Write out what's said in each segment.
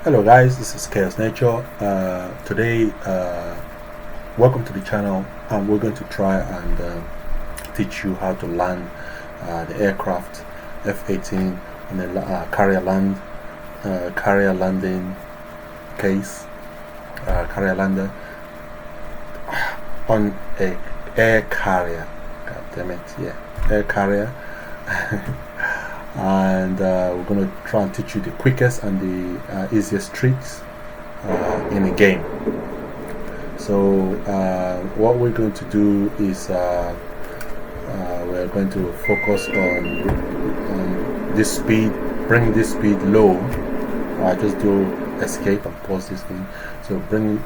Hello guys, this is Chaos Nature. Today, welcome to the channel, and we're going to try and teach you how to land the aircraft F18 on the carrier landing case, carrier lander on a air carrier. God damn it, yeah, air carrier. And we're going to try and teach you the quickest and the easiest tricks in a game. So what we're going to do is we're going to focus on this speed, bring this speed low. Just do escape and pause this thing. So we're going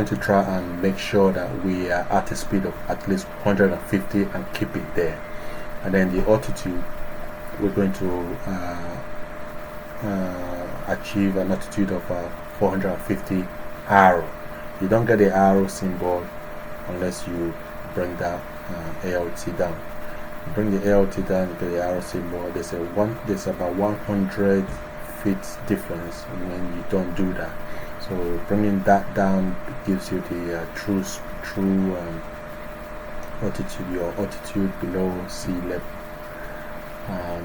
to try and make sure that we are at a speed of at least 150 and keep it there. And then the altitude, we're going to achieve an altitude of 450 arrow. You don't get the arrow symbol unless you bring that ALT down. You bring the ALT down, you get the arrow symbol. There's about 100 feet difference when you don't do that. So bringing that down gives you the true altitude, your altitude below sea level.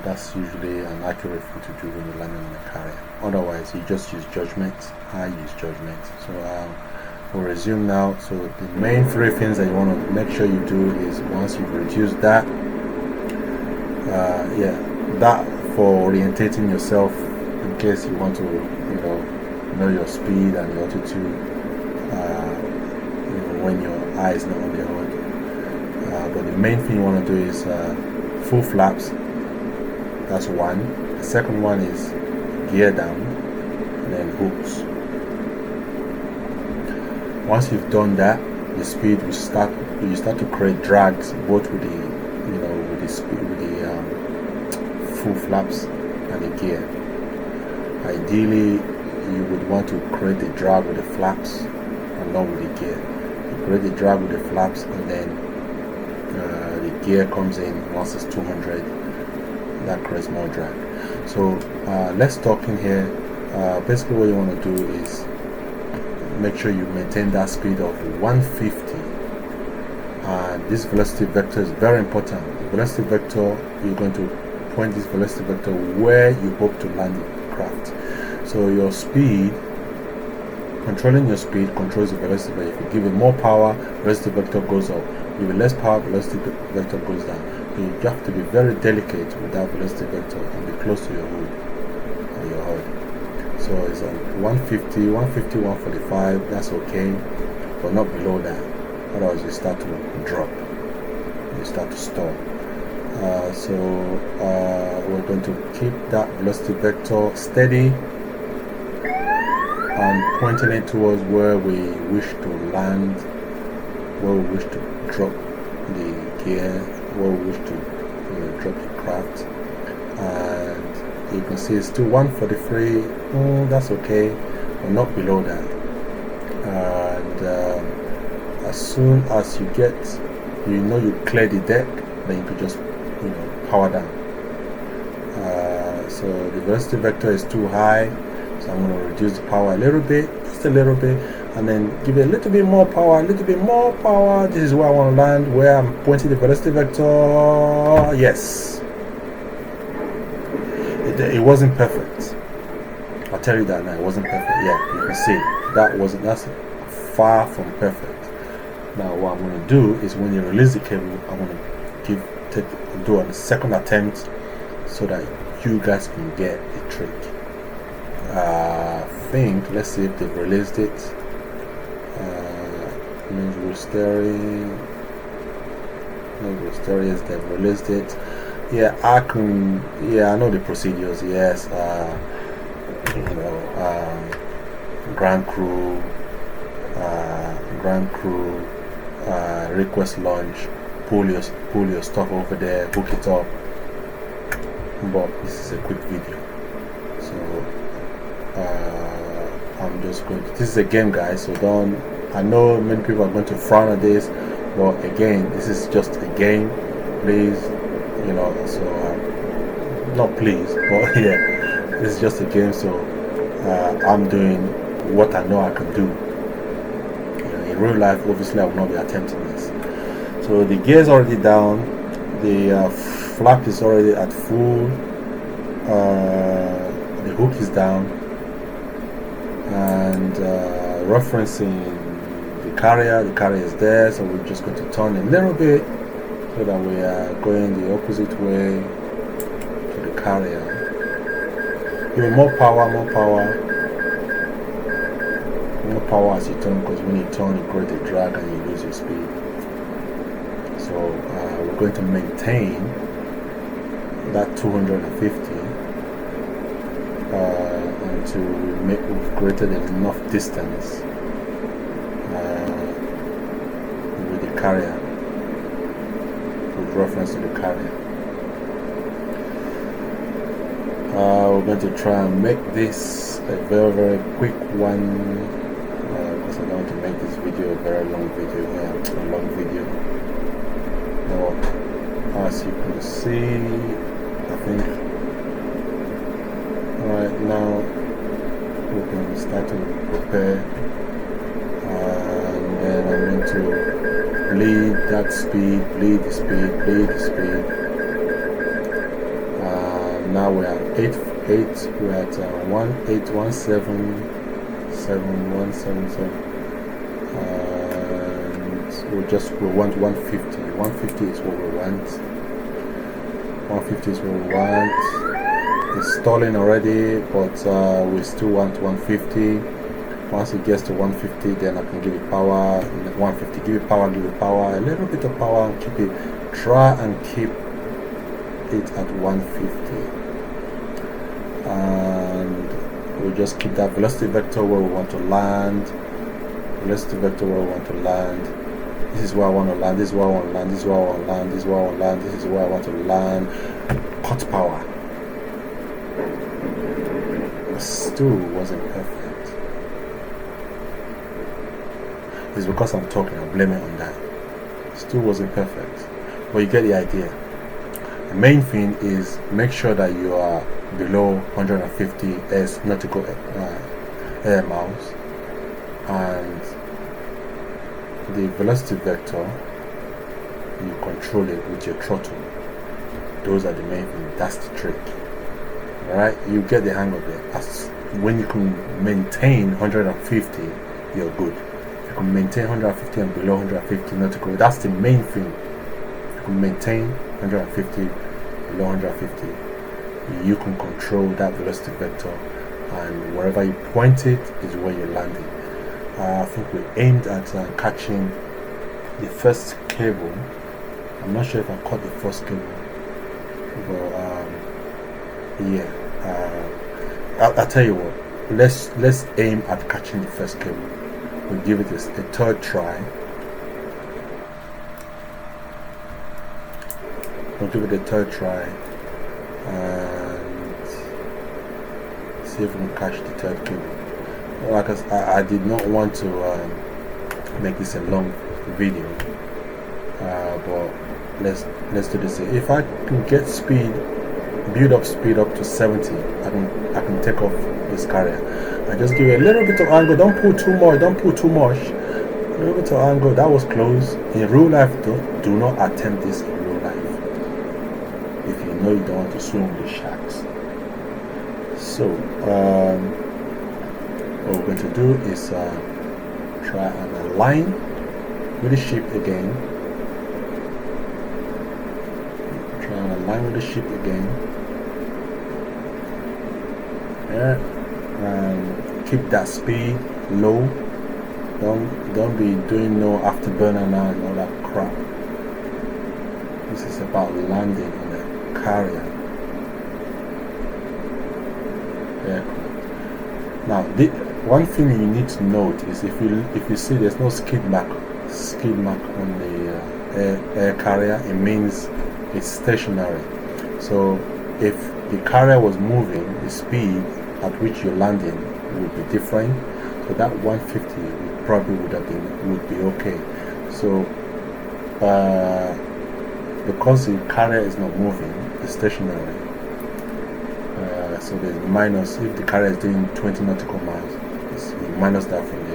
That's usually an accurate thing to do when you're landing on a carrier. Otherwise, you just use judgment. I use judgment. So we'll resume now. So the main three things that you want to make sure you do is, once you've reduced that, that for orientating yourself in case you want to, know your speed and your altitude, when your eye is not on the hood. But the main thing you want to do is full flaps. That's one. The second one is gear down, and then hooks. Once you've done that, the speed will start. You start to create drags both with the, with the speed, with the full flaps and the gear. Ideally, you would want to create the drag with the flaps and not with the gear. You create the drag with the flaps, and then the gear comes in once it's 200. That creates more drag. So let's talk in here. Basically what you want to do is make sure you maintain that speed of 150, and this velocity vector is very important. The velocity vector, you're going to point this velocity vector where you hope to land the craft. So your speed, controlling your speed controls the velocity vector. If you give it more power, velocity vector goes up. Give it less power, velocity vector goes down. You have to be very delicate with that velocity vector and be close to your hood or your HUD. So it's 150, 145, that's okay, but not below that. Otherwise you start to drop, you start to stall. We're going to keep that velocity vector steady and pointing it towards where we wish to land, where we wish to drop the gear, where we wish to drop the craft. And you can see it's still 143. That's okay, but not below that. And as soon as you get, you clear the deck, then you could just power down. So the velocity vector is too high, so I'm going to reduce the power a little bit, just a little bit, and then give it a little bit more power, This is where I want to land, where I'm pointing the velocity vector. Yes. It wasn't perfect. I'll tell you that now, it wasn't perfect. Yeah, you can see that's far from perfect. Now what I'm going to do is, when you release the cable, I'm going to do a second attempt so that you guys can get the trick. Let's see if they've released it. Steering, yes, they've released it. Yeah, I know the procedures. Yes, ground crew, request launch, pull your stuff over there, hook it up. But this is a quick video, so I'm just going to, this is a game, guys, so don't, I know many people are going to frown at this, but again, this is just a game. Please, so not please, but yeah, this is just a game, so I'm doing what I know I can do. In real life, obviously, I will not be attempting this. So the gear is already down, the flap is already at full, the hook is down, and referencing the carrier is there, so we're just going to turn a little bit so that we are going the opposite way to the carrier. Give it more power as you turn, because when you turn you create a drag and you lose your speed. So we're going to maintain that 250 until we've created enough distance with the carrier, with reference to the carrier. We're going to try and make this a very, very quick one, because I don't want to make this video a very long video. Well, as you can see, I think right now we can start to prepare, and then I'm going to bleed that speed, bleed the speed. Now we're at 8, we're at 18177, and we want 150. 150 is what we want. 150 is what we want. It's stalling already, but we still want 150. Once it gets to 150, then I can give it power. 150, give it power, a little bit of power, and keep it. Try and keep it at 150. And we'll just keep that velocity vector where we want to land. This is where I want to land, this is where I want to land, this is where I want to land, this is where I want to land, this is where I want to land. Cut power. It still wasn't perfect. It's because I'm talking, I'm blaming on that. It still wasn't perfect. But you get the idea. The main thing is make sure that you are below 150 nautical air miles, and the velocity vector, you control it with your throttle. Those are the main things. That's the trick. Alright, you get the hang of it. As when you can maintain 150, you're good. If you can maintain 150 and below 150 nautical, that's the main thing. If you can maintain 150 below 150, you can control that velocity vector, and wherever you point it is where you're landing. I think we aimed at catching the first cable. I'm not sure if I caught the first cable, but yeah. I'll tell you what. Let's aim at catching the first cable. We'll give it a third try. And see if we can catch the third cable. Like I did not want to make this a long video, but let's do this. If I can get build up speed up to 70, I can take off this carrier. I just give it a little bit of angle. Don't pull too much. A little bit of angle. That was close. In real life, do not attempt this in real life if you know you don't want to swim with the sharks. So what we're going to do is try and align with the ship again. Yeah, and keep that speed low. Don't be doing no afterburner now and all that crap. This is about landing on the carrier aircraft. Now, one thing you need to note is if you see there's no skid mark on the air carrier, it means it's stationary. So if the carrier was moving, the speed at which you're landing would be different. So that 150 probably would be okay. So because the carrier is not moving, it's stationary. So So there's minus, if the carrier is doing 20 nautical miles, you minus that from the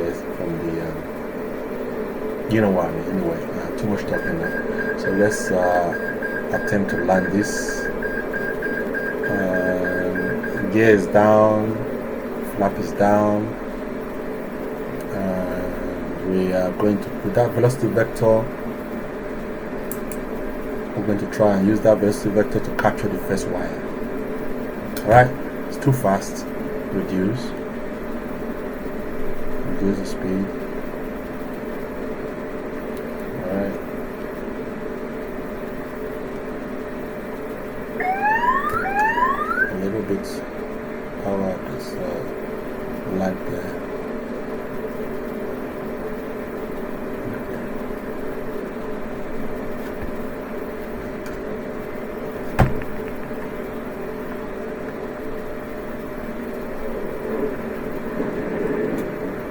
you know what I mean. Anyway, too much talking now. So let's attempt to land this. Gear is down, flap is down, and we are going to put that velocity vector. We're going to try and use that velocity vector to capture the first wire. Alright, it's too fast. Reduce the speed. Alright. A little bit power this light there.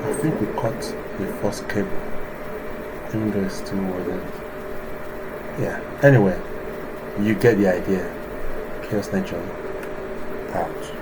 I think we cut the first cable, even though it's still wasn't. Yeah, anyway, you get the idea. Chaos Nature out.